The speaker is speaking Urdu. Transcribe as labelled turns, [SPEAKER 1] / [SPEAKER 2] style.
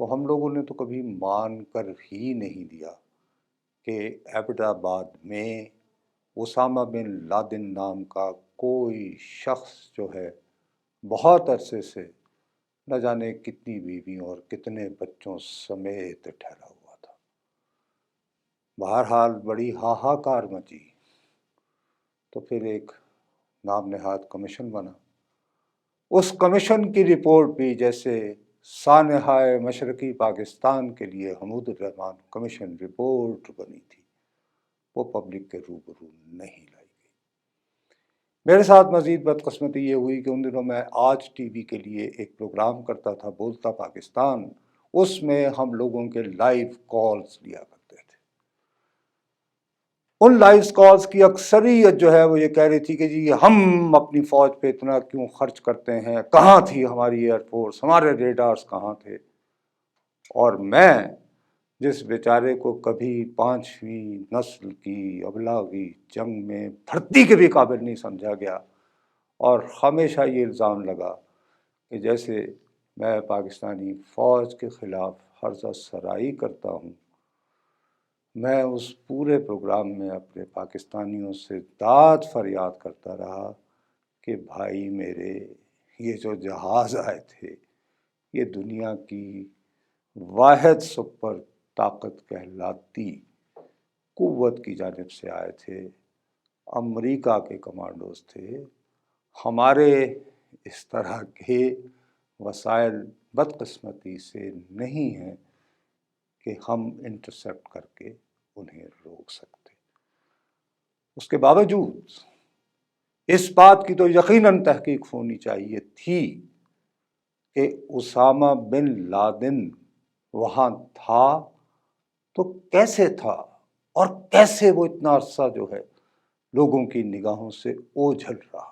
[SPEAKER 1] تو ہم لوگوں نے تو کبھی مان کر ہی نہیں دیا کہ ایبٹ آباد میں اسامہ بن لادن نام کا کوئی شخص جو ہے بہت عرصے سے نہ جانے کتنی بیویوں اور کتنے بچوں سمیت ٹھہرا ہوا تھا۔ بہرحال بڑی ہاہاکار مچی، تو پھر ایک نام نہاد کمیشن بنا۔ اس کمیشن کی رپورٹ بھی جیسے سانحۂ مشرقی پاکستان کے لیے حمود الرحمن کمیشن رپورٹ بنی تھی، وہ پبلک کے روبرو نہیں لائی گئی۔ میرے ساتھ مزید بدقسمتی یہ ہوئی کہ ان دنوں میں آج ٹی وی کے لیے ایک پروگرام کرتا تھا، بولتا پاکستان، اس میں ہم لوگوں کے لائیو کالز لیا کرتے تھے۔ ان لائیو کالز کی اکثریت جو ہے وہ یہ کہہ رہی تھی کہ جی ہم اپنی فوج پہ اتنا کیوں خرچ کرتے ہیں، کہاں تھی ہماری ایئر فورس، ہمارے ریڈارز کہاں تھے۔ اور میں جس بیچارے کو کبھی 5ویں نسل کی ابلاغی جنگ میں بھرتی کے بھی قابل نہیں سمجھا گیا، اور ہمیشہ یہ الزام لگا کہ جیسے میں پاکستانی فوج کے خلاف ہرزہ سرائی کرتا ہوں، میں اس پورے پروگرام میں اپنے پاکستانیوں سے داد فریاد کرتا رہا کہ بھائی میرے، یہ جو جہاز آئے تھے یہ دنیا کی واحد سپر طاقت کہلاتی قوت کی جانب سے آئے تھے، امریکہ کے کمانڈوز تھے۔ ہمارے اس طرح کے وسائل بدقسمتی سے نہیں ہیں کہ ہم انٹرسیپٹ کر کے انہیں روک سکتے۔ اس کے باوجود اس بات کی تو یقیناً تحقیق ہونی چاہیے تھی کہ اسامہ بن لادن وہاں تھا تو کیسے تھا، اور کیسے وہ اتنا عرصہ جو ہے لوگوں کی نگاہوں سے اوجھل رہا۔